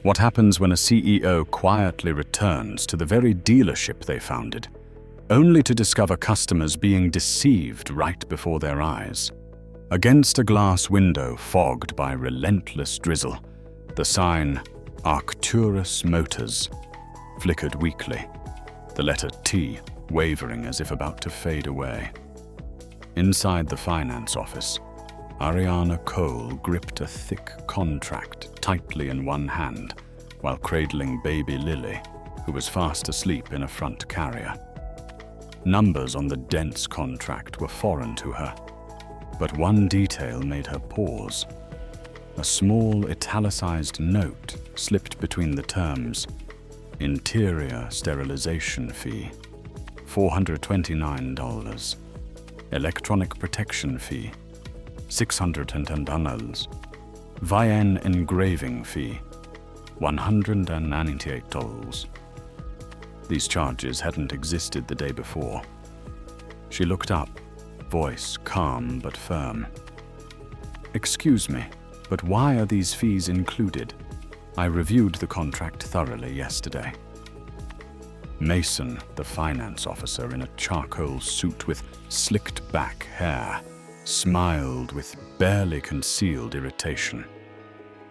What happens when a CEO quietly returns to the very dealership they founded, only to discover customers being deceived right before their eyes? Against a glass window fogged by relentless drizzle, the sign Arcturus Motors flickered weakly, the letter T wavering as if about to fade away. Inside the finance office, Ariana Cole gripped a thick contract tightly in one hand while cradling baby Lily, who was fast asleep in a front carrier. Numbers on the dense contract were foreign to her, but one detail made her pause. A small italicized note slipped between the terms: interior sterilization fee, $429, electronic protection fee, $610, Vienne engraving fee, $198. These charges hadn't existed the day before. She looked up, voice calm but firm. "Excuse me, but why are these fees included? I reviewed the contract thoroughly yesterday." Mason, the finance officer in a charcoal suit with slicked back hair, smiled with barely concealed irritation.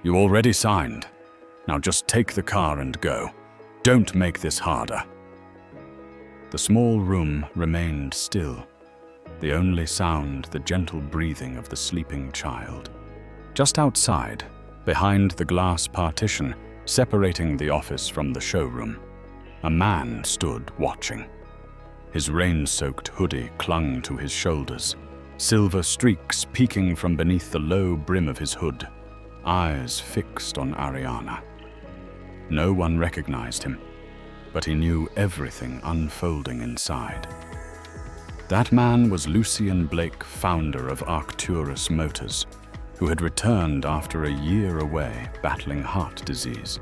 "You already signed. Now just take the car and go. Don't make this harder." The small room remained still, the only sound the gentle breathing of the sleeping child. Just outside, behind the glass partition separating the office from the showroom, a man stood watching. His rain-soaked hoodie clung to his shoulders, silver streaks peeking from beneath the low brim of his hood, eyes fixed on Ariana. No one recognized him, but he knew everything unfolding inside. That man was Lucien Blake, founder of Arcturus Motors, who had returned after a year away battling heart disease.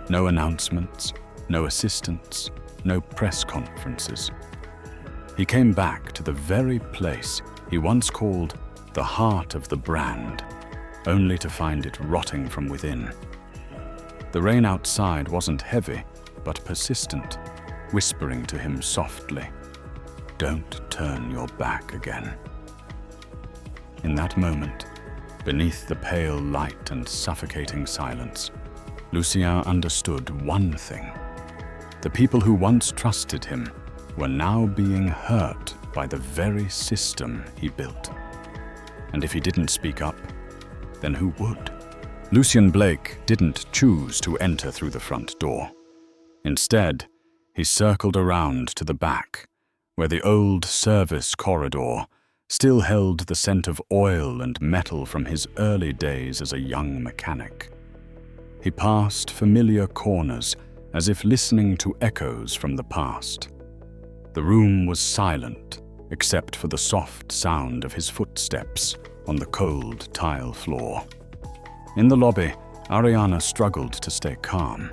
No announcements, no assistants, no press conferences. He came back to the very place he once called the heart of the brand, only to find it rotting from within. The rain outside wasn't heavy, but persistent, whispering to him softly, "Don't turn your back again." In that moment, beneath the pale light and suffocating silence, Lucien understood one thing. The people who once trusted him were now being hurt by the very system he built. And if he didn't speak up, then who would? Lucien Blake didn't choose to enter through the front door. Instead, he circled around to the back, where the old service corridor still held the scent of oil and metal from his early days as a young mechanic. He passed familiar corners as if listening to echoes from the past. The room was silent, except for the soft sound of his footsteps on the cold tile floor. In the lobby, Ariana struggled to stay calm.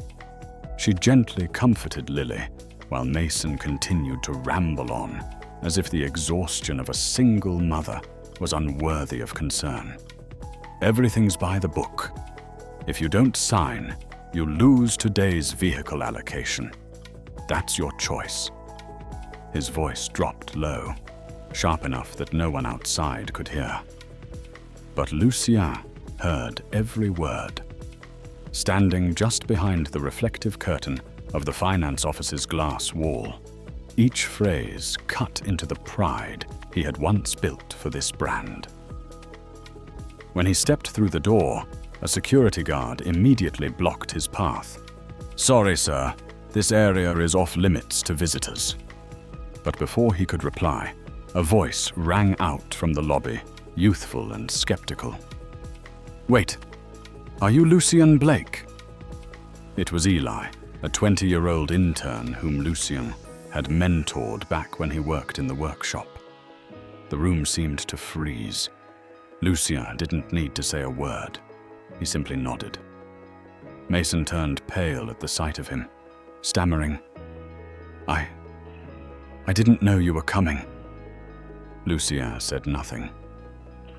She gently comforted Lily, while Mason continued to ramble on, as if the exhaustion of a single mother was unworthy of concern. "Everything's by the book. If you don't sign, you lose today's vehicle allocation. That's your choice." His voice dropped low, sharp enough that no one outside could hear. But Lucien heard every word. Standing just behind the reflective curtain of the finance office's glass wall, each phrase cut into the pride he had once built for this brand. When he stepped through the door, a security guard immediately blocked his path. "Sorry, sir, this area is off-limits to visitors." But before he could reply, a voice rang out from the lobby, youthful and skeptical. "Wait, are you Lucien Blake?" It was Eli, a 20-year-old intern whom Lucien had mentored back when he worked in the workshop. The room seemed to freeze. Lucien didn't need to say a word. He simply nodded. Mason turned pale at the sight of him, stammering, I didn't know you were coming." Lucien said nothing.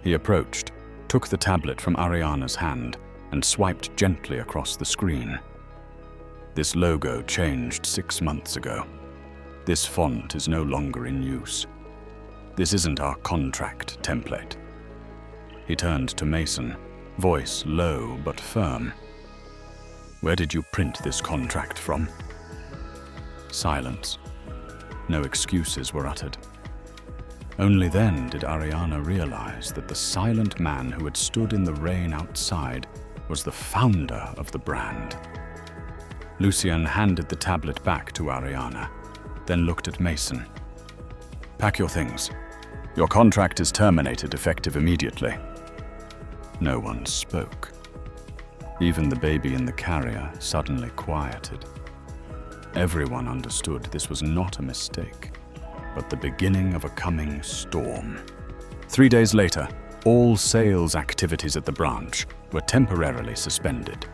He approached, took the tablet from Ariana's hand, and swiped gently across the screen. This logo changed 6 months ago. This font is no longer in use. This isn't our contract template. He turned to Mason, voice low but firm. Where did you print this contract from? Silence. No excuses were uttered. Only then did Ariana realize that the silent man who had stood in the rain outside was the founder of the brand. Lucien handed the tablet back to Ariana, then looked at Mason. Pack your things. Your contract is terminated effective immediately. No one spoke. Even the baby in the carrier suddenly quieted. Everyone understood this was not a mistake, but the beginning of a coming storm. 3 days later, all sales activities at the branch were temporarily suspended.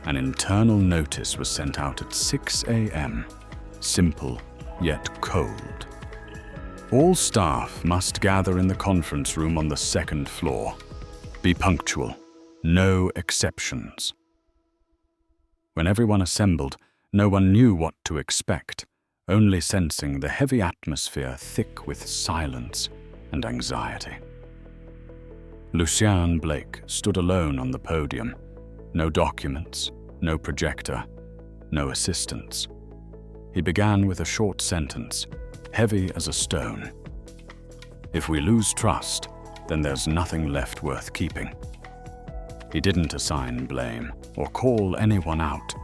An internal notice was sent out at 6 a.m., simple yet cold. All staff must gather in the conference room on the 2nd floor. Be punctual, no exceptions. When everyone assembled, no one knew what to expect, only sensing the heavy atmosphere thick with silence and anxiety. Lucien Blake stood alone on the podium. No documents, no projector, no assistants. He began with a short sentence, heavy as a stone. If we lose trust, then there's nothing left worth keeping. He didn't assign blame or call anyone out,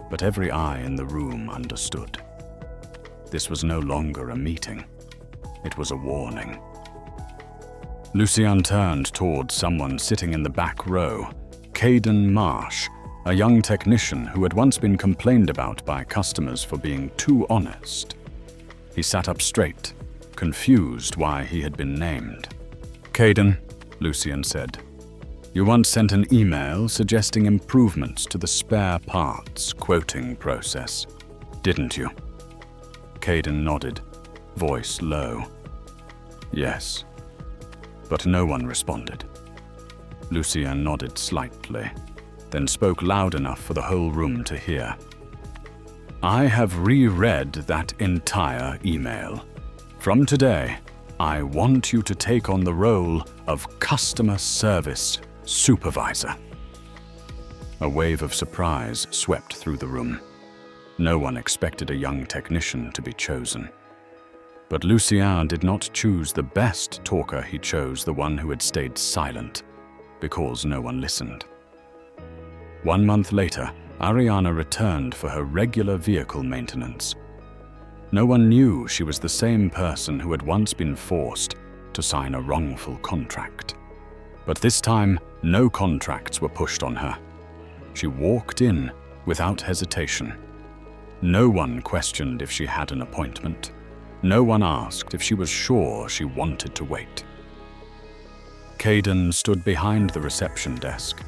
but every eye in the room understood. This was no longer a meeting. It was a warning. Lucien turned towards someone sitting in the back row, Caden Marsh, a young technician who had once been complained about by customers for being too honest. He sat up straight, confused why he had been named. Caden, Lucien said, you once sent an email suggesting improvements to the spare parts quoting process, didn't you? Caden nodded, voice low. Yes, but no one responded. Lucien nodded slightly, then spoke loud enough for the whole room to hear. I have reread that entire email. From today, I want you to take on the role of customer service supervisor. A wave of surprise swept through the room. No one expected a young technician to be chosen. But Lucien did not choose the best talker, he chose the one who had stayed silent, because no one listened. 1 month later, Ariana returned for her regular vehicle maintenance. No one knew she was the same person who had once been forced to sign a wrongful contract. But this time, no contracts were pushed on her. She walked in without hesitation. No one questioned if she had an appointment. No one asked if she was sure she wanted to wait. Caden stood behind the reception desk,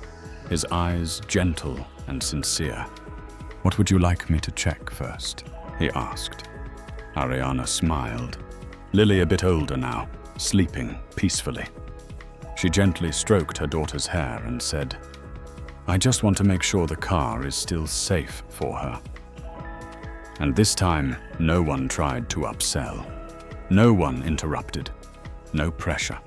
his eyes gentle and sincere. What would you like me to check first? He asked. Ariana smiled. Lily, a bit older now, sleeping peacefully. She gently stroked her daughter's hair and said, I just want to make sure the car is still safe for her. And this time, no one tried to upsell. No one interrupted. No pressure.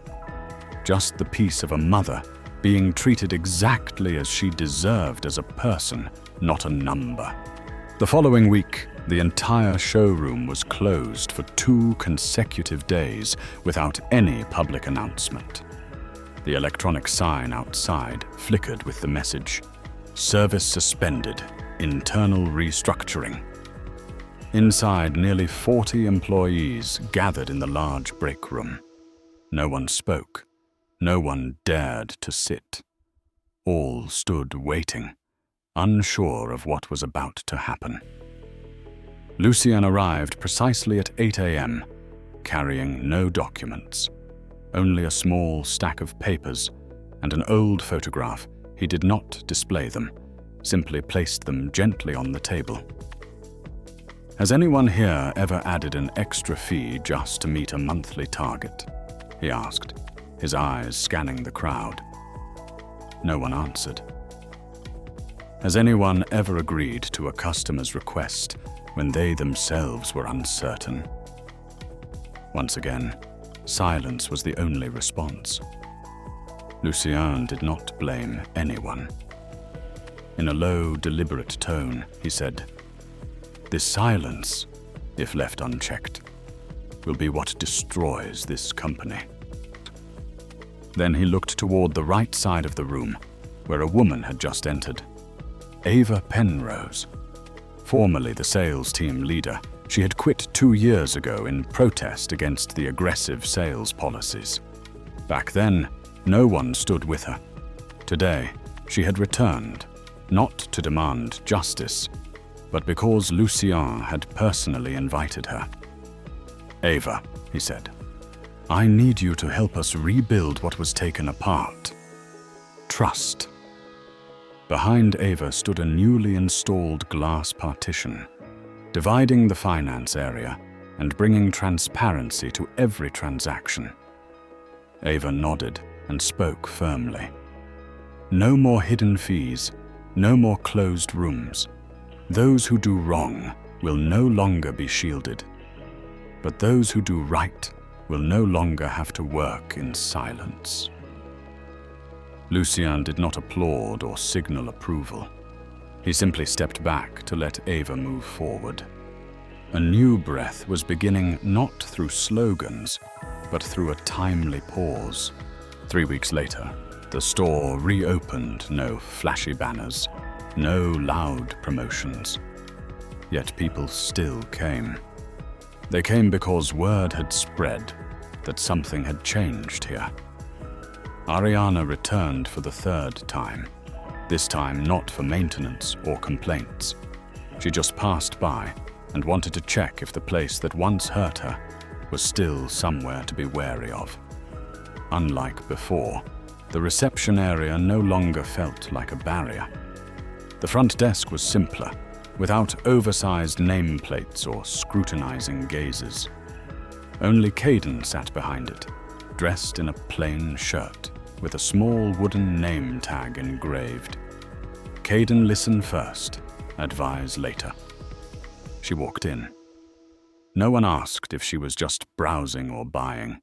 Just the peace of a mother being treated exactly as she deserved as a person, not a number. The following week, the entire showroom was closed for 2 consecutive days without any public announcement. The electronic sign outside flickered with the message, Service suspended, internal restructuring. Inside, nearly 40 employees gathered in the large break room. No one spoke. No one dared to sit. All stood waiting, unsure of what was about to happen. Lucien arrived precisely at 8 a.m., carrying no documents, only a small stack of papers and an old photograph. He did not display them, simply placed them gently on the table. Has anyone here ever added an extra fee just to meet a monthly target? He asked, his eyes scanning the crowd. No one answered. Has anyone ever agreed to a customer's request when they themselves were uncertain? Once again, silence was the only response. Lucien did not blame anyone. In a low, deliberate tone, he said, "This silence, if left unchecked, will be what destroys this company." Then he looked toward the right side of the room, where a woman had just entered. Ava Penrose. Formerly the sales team leader, she had quit 2 years ago in protest against the aggressive sales policies. Back then, no one stood with her. Today, she had returned, not to demand justice, but because Lucien had personally invited her. "Ava," he said, "I need you to help us rebuild what was taken apart. Trust." Behind Ava stood a newly installed glass partition, dividing the finance area and bringing transparency to every transaction. Ava nodded and spoke firmly. "No more hidden fees, no more closed rooms. Those who do wrong will no longer be shielded, but those who do right will no longer have to work in silence." Lucien did not applaud or signal approval. He simply stepped back to let Ava move forward. A new breath was beginning not through slogans, but through a timely pause. 3 weeks later, the store reopened. No flashy banners, no loud promotions. Yet people still came. They came because word had spread that something had changed here. Ariana returned for the 3rd time, this time not for maintenance or complaints. She just passed by and wanted to check if the place that once hurt her was still somewhere to be wary of. Unlike before, the reception area no longer felt like a barrier. The front desk was simpler, without oversized nameplates or scrutinizing gazes. Only Caden sat behind it, dressed in a plain shirt, with a small wooden name tag engraved. Caden listen first, advise later. She walked in. No one asked if she was just browsing or buying.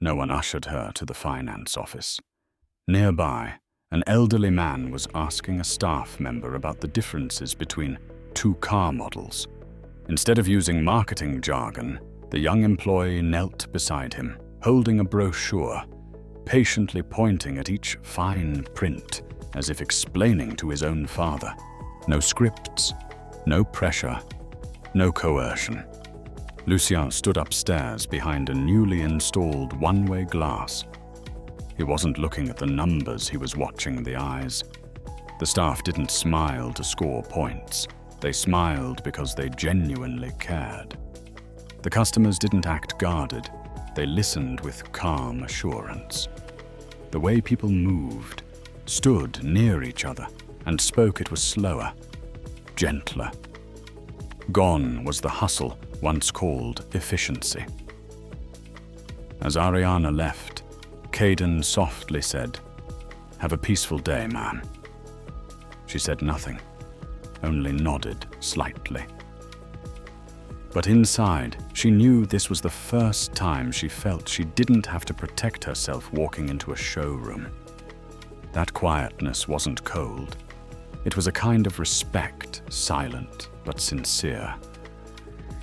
No one ushered her to the finance office. Nearby, an elderly man was asking a staff member about the differences between 2 car models. Instead of using marketing jargon, the young employee knelt beside him, holding a brochure, patiently pointing at each fine print as if explaining to his own father. No scripts, no pressure, no coercion. Lucien stood upstairs behind a newly installed one-way glass. He wasn't looking at the numbers, he was watching the eyes. The staff didn't smile to score points. They smiled because they genuinely cared. The customers didn't act guarded. They listened with calm assurance. The way people moved, stood near each other, and spoke, it was slower, gentler. Gone was the hustle once called efficiency. As Ariana left, Caden softly said, "Have a peaceful day, ma'am." She said nothing, only nodded slightly. But inside, she knew this was the first time she felt she didn't have to protect herself walking into a showroom. That quietness wasn't cold. It was a kind of respect, silent but sincere.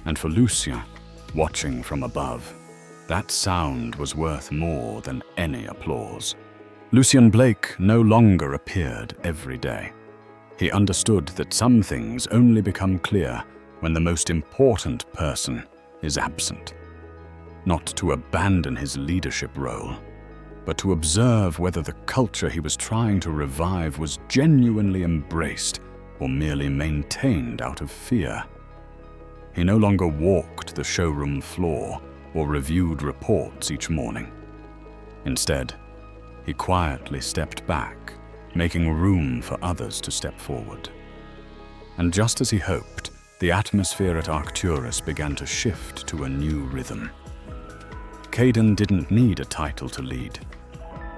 And for Lucien, watching from above, that sound was worth more than any applause. Lucien Blake no longer appeared every day. He understood that some things only become clear when the most important person is absent. Not to abandon his leadership role, but to observe whether the culture he was trying to revive was genuinely embraced or merely maintained out of fear. He no longer walked the showroom floor or reviewed reports each morning. Instead, he quietly stepped back, making room for others to step forward. And just as he hoped, the atmosphere at Arcturus began to shift to a new rhythm. Caden didn't need a title to lead.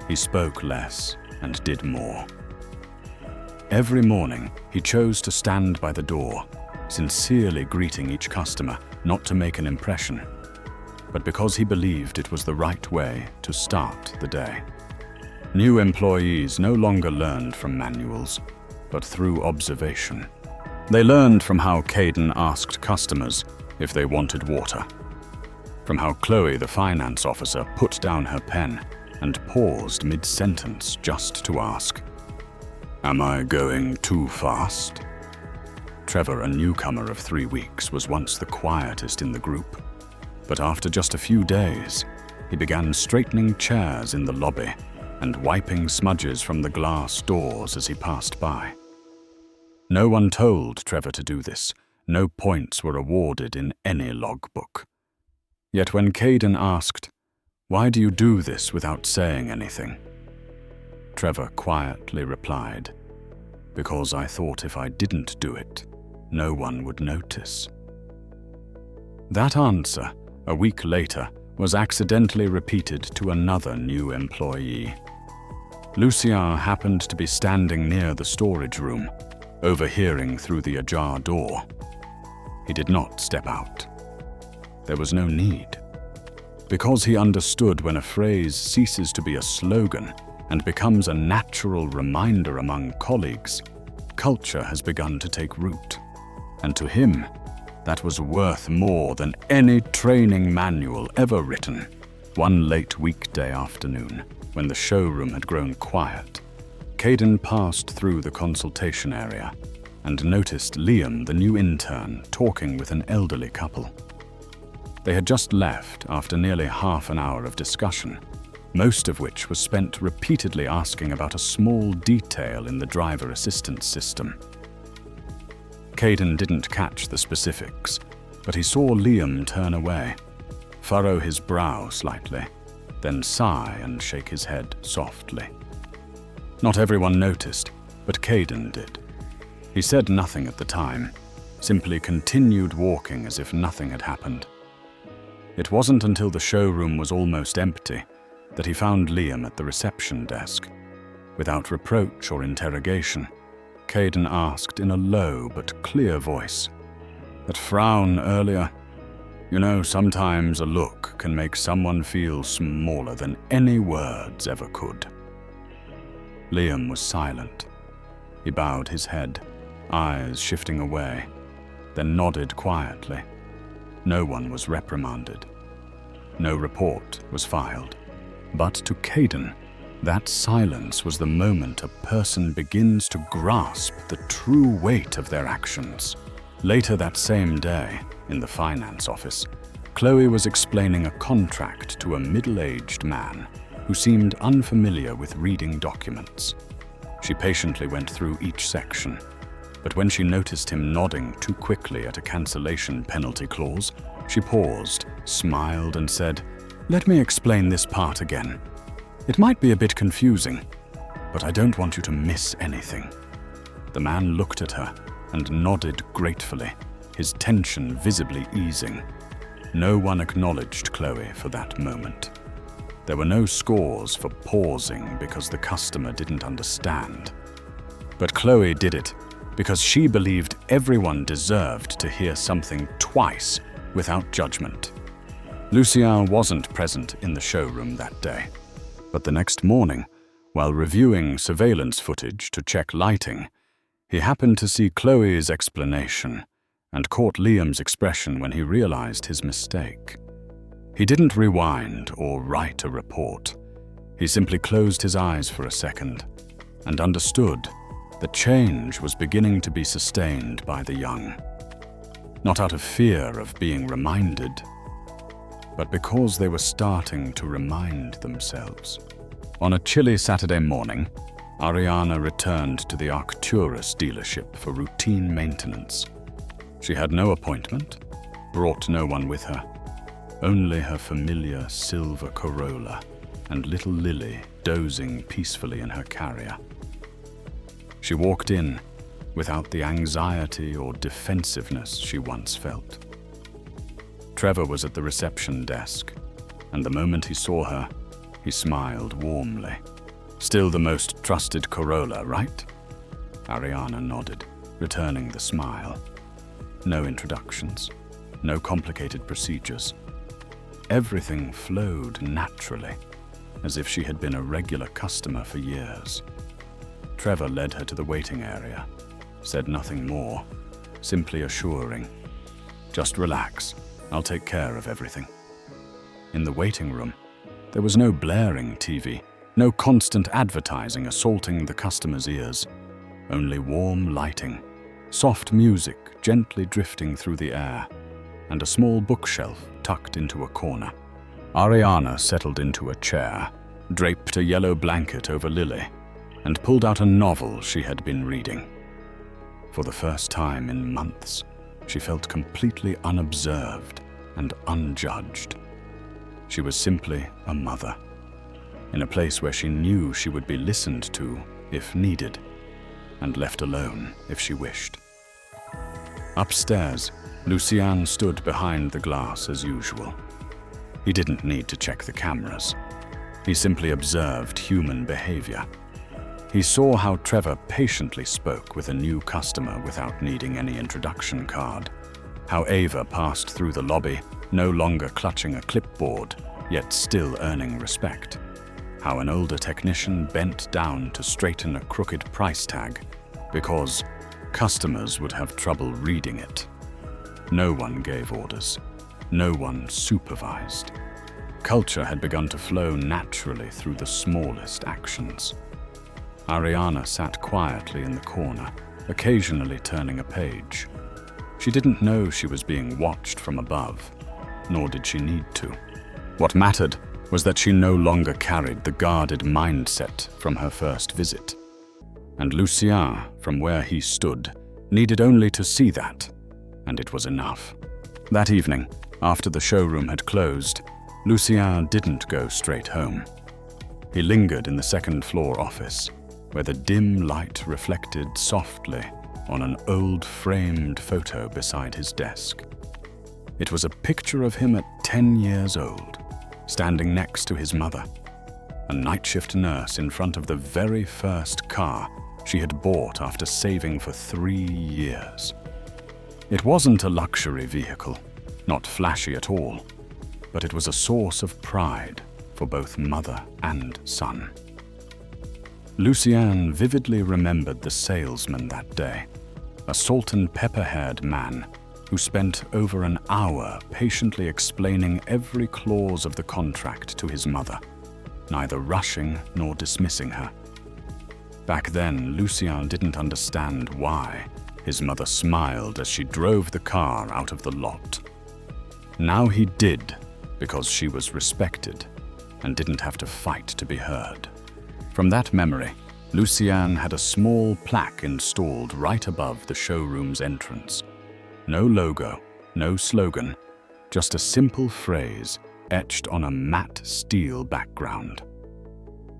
He spoke less and did more. Every morning, he chose to stand by the door, sincerely greeting each customer, not to make an impression, but because he believed it was the right way to start the day. New employees no longer learned from manuals, but through observation. They learned from how Caden asked customers if they wanted water, from how Chloe, the finance officer, put down her pen and paused mid-sentence just to ask, "Am I going too fast?" Trevor, a newcomer of 3 weeks, was once the quietest in the group, but after just a few days, he began straightening chairs in the lobby and wiping smudges from the glass doors as he passed by. No one told Trevor to do this. No points were awarded in any logbook. Yet when Caden asked, "Why do you do this without saying anything?" Trevor quietly replied, "Because I thought if I didn't do it, no one would notice." That answer, a week later, was accidentally repeated to another new employee. Lucien happened to be standing near the storage room, overhearing through the ajar door. He did not step out. There was no need. Because he understood when a phrase ceases to be a slogan and becomes a natural reminder among colleagues, culture has begun to take root. And to him, that was worth more than any training manual ever written. One late weekday afternoon, when the showroom had grown quiet, Caden passed through the consultation area and noticed Liam, the new intern, talking with an elderly couple. They had just left after nearly half an hour of discussion, most of which was spent repeatedly asking about a small detail in the driver assistance system. Caden didn't catch the specifics, but he saw Liam turn away, furrow his brow slightly, then sigh and shake his head softly. Not everyone noticed, but Caden did. He said nothing at the time, simply continued walking as if nothing had happened. It wasn't until the showroom was almost empty that he found Liam at the reception desk. Without reproach or interrogation, Caden asked in a low but clear voice, "That frown earlier? You know, sometimes a look can make someone feel smaller than any words ever could." Liam was silent. He bowed his head, eyes shifting away, then nodded quietly. No one was reprimanded. No report was filed. But to Caden, that silence was the moment a person begins to grasp the true weight of their actions. Later that same day, in the finance office, Chloe was explaining a contract to a middle-aged man who seemed unfamiliar with reading documents. She patiently went through each section, but when she noticed him nodding too quickly at a cancellation penalty clause, she paused, smiled, and said, "Let me explain this part again. It might be a bit confusing, but I don't want you to miss anything." The man looked at her and nodded gratefully, his tension visibly easing. No one acknowledged Chloe for that moment. There were no scores for pausing because the customer didn't understand. But Chloe did it because she believed everyone deserved to hear something twice without judgment. Lucien wasn't present in the showroom that day, but the next morning, while reviewing surveillance footage to check lighting, he happened to see Chloe's explanation and caught Liam's expression when he realized his mistake. He didn't rewind or write a report. He simply closed his eyes for a second and understood that change was beginning to be sustained by the young. Not out of fear of being reminded, but because they were starting to remind themselves. On a chilly Saturday morning, Ariana returned to the Arcturus dealership for routine maintenance. She had no appointment, brought no one with her, only her familiar silver Corolla and little Lily dozing peacefully in her carrier. She walked in without the anxiety or defensiveness she once felt. Trevor was at the reception desk, and the moment he saw her, he smiled warmly. "Still the most trusted Corolla, right?" Ariana nodded, returning the smile. No introductions, no complicated procedures. Everything flowed naturally, as if she had been a regular customer for years. Trevor led her to the waiting area, said nothing more, simply assuring, "Just relax, I'll take care of everything." In the waiting room, there was no blaring TV, no constant advertising assaulting the customer's ears, only warm lighting, soft music gently drifting through the air, and a small bookshelf tucked into a corner. Ariana settled into a chair, draped a yellow blanket over Lily, and pulled out a novel she had been reading. For the first time in months, she felt completely unobserved and unjudged. She was simply a mother, in a place where she knew she would be listened to if needed, and left alone if she wished. Upstairs, Lucian stood behind the glass as usual. He didn't need to check the cameras. He simply observed human behavior. He saw how Trevor patiently spoke with a new customer without needing any introduction card, how Ava passed through the lobby, no longer clutching a clipboard, yet still earning respect, how an older technician bent down to straighten a crooked price tag because customers would have trouble reading it. No one gave orders. No one supervised. Culture had begun to flow naturally through the smallest actions. Ariana sat quietly in the corner, occasionally turning a page. She didn't know she was being watched from above, nor did she need to. What mattered was that she no longer carried the guarded mindset from her first visit. And Lucien, from where he stood, needed only to see that, and it was enough. That evening, after the showroom had closed, Lucien didn't go straight home. He lingered in the second-floor office, where the dim light reflected softly on an old framed photo beside his desk. It was a picture of him at 10 years old, standing next to his mother, a night shift nurse in front of the very first car she had bought after saving for 3 years. It wasn't a luxury vehicle, not flashy at all, but it was a source of pride for both mother and son. Lucien vividly remembered the salesman that day, a salt-and-pepper-haired man who spent over an hour patiently explaining every clause of the contract to his mother, neither rushing nor dismissing her. Back then, Lucien didn't understand why his mother smiled as she drove the car out of the lot. Now he did, because she was respected and didn't have to fight to be heard. From that memory, Lucien had a small plaque installed right above the showroom's entrance. No logo, no slogan, just a simple phrase etched on a matte steel background.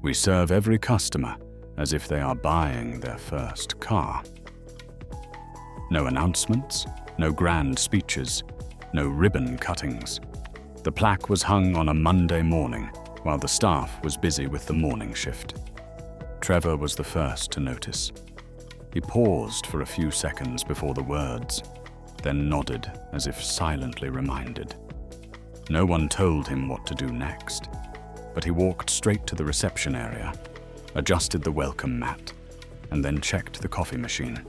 We serve every customer as if they are buying their first car. No announcements, no grand speeches, no ribbon cuttings. The plaque was hung on a Monday morning while the staff was busy with the morning shift. Trevor was the first to notice. He paused for a few seconds before the words, then nodded as if silently reminded. No one told him what to do next, but he walked straight to the reception area, adjusted the welcome mat, and then checked the coffee machine.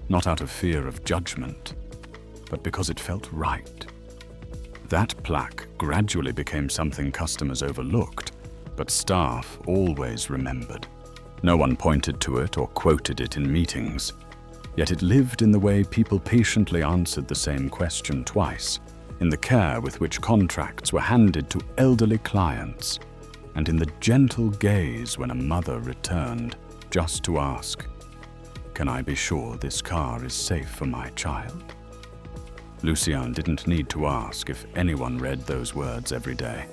Not out of fear of judgment, but because it felt right. That plaque gradually became something customers overlooked, but staff always remembered. No one pointed to it or quoted it in meetings, yet it lived in the way people patiently answered the same question twice, in the care with which contracts were handed to elderly clients, and in the gentle gaze when a mother returned just to ask, "Can I be sure this car is safe for my child?" Lucien didn't need to ask if anyone read those words every day.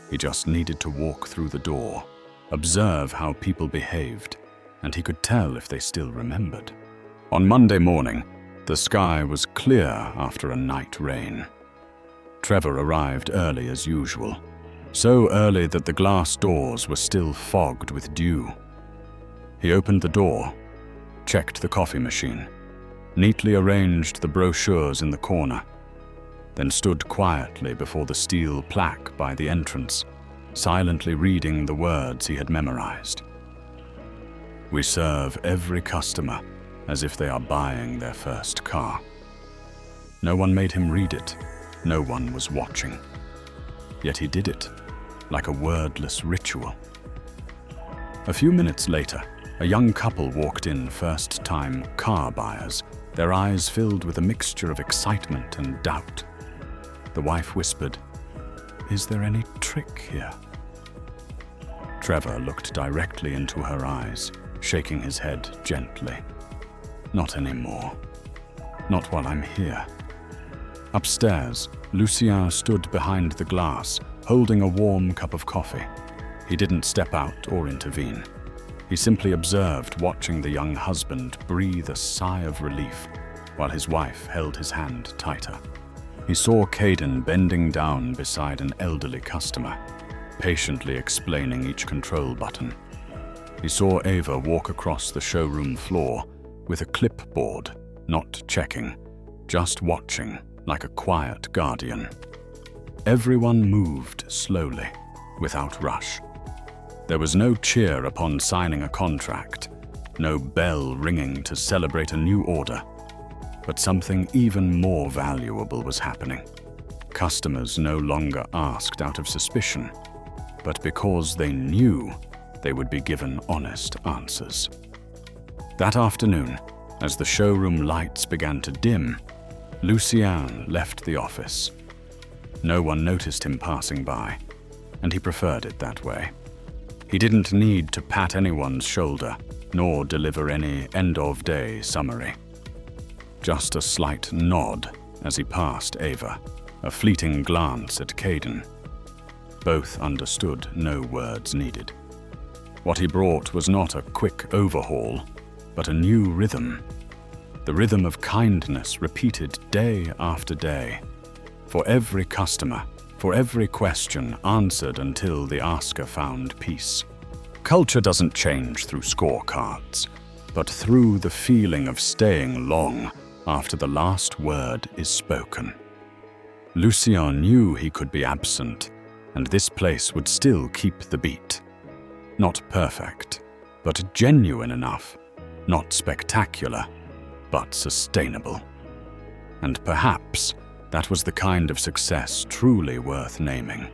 He just needed to walk through the door, observe how people behaved, and he could tell if they still remembered. On Monday morning, the sky was clear after a night rain. Trevor arrived early as usual, so early that the glass doors were still fogged with dew. He opened the door, checked the coffee machine, neatly arranged the brochures in the corner, then stood quietly before the steel plaque by the entrance, silently reading the words he had memorized. "We serve every customer as if they are buying their first car." No one made him read it. No one was watching. Yet he did it, like a wordless ritual. A few minutes later, a young couple walked in, first-time car buyers, their eyes filled with a mixture of excitement and doubt. The wife whispered, "Is there any trick here?" Trevor looked directly into her eyes, shaking his head gently. "Not anymore. Not while I'm here." Upstairs, Lucien stood behind the glass, holding a warm cup of coffee. He didn't step out or intervene. He simply observed, watching the young husband breathe a sigh of relief while his wife held his hand tighter. He saw Caden bending down beside an elderly customer, patiently explaining each control button. He saw Ava walk across the showroom floor with a clipboard, not checking, just watching like a quiet guardian. Everyone moved slowly, without rush. There was no cheer upon signing a contract, no bell ringing to celebrate a new order. But something even more valuable was happening. Customers no longer asked out of suspicion, but because they knew they would be given honest answers. That afternoon, as the showroom lights began to dim, Lucien left the office. No one noticed him passing by, and he preferred it that way. He didn't need to pat anyone's shoulder, nor deliver any end-of-day summary. Just a slight nod as he passed Ava, a fleeting glance at Caden. Both understood no words needed. What he brought was not a quick overhaul, but a new rhythm. The rhythm of kindness repeated day after day. For every customer, for every question answered until the asker found peace. Culture doesn't change through scorecards, but through the feeling of staying long after the last word is spoken. Lucien knew he could be absent, and this place would still keep the beat. Not perfect, but genuine enough. Not spectacular, but sustainable. And perhaps that was the kind of success truly worth naming.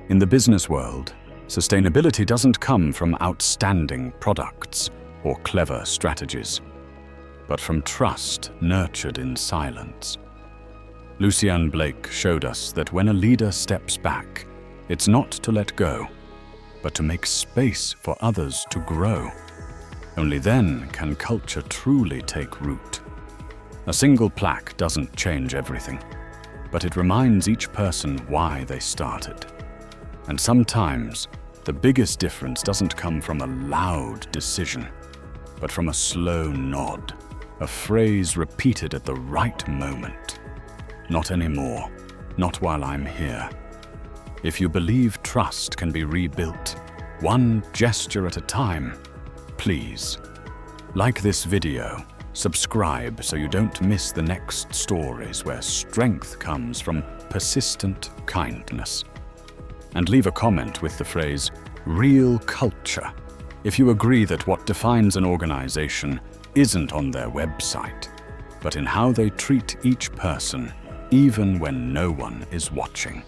In the business world, sustainability doesn't come from outstanding products or clever strategies, but from trust nurtured in silence. Lucien Blake showed us that when a leader steps back, it's not to let go, but to make space for others to grow. Only then can culture truly take root. A single plaque doesn't change everything, but it reminds each person why they started. And sometimes, the biggest difference doesn't come from a loud decision, but from a slow nod, a phrase repeated at the right moment. Not anymore, not while I'm here. If you believe trust can be rebuilt, one gesture at a time, please, like this video, subscribe so you don't miss the next stories where strength comes from persistent kindness. And leave a comment with the phrase, real culture, if you agree that what defines an organization isn't on their website, but in how they treat each person, even when no one is watching.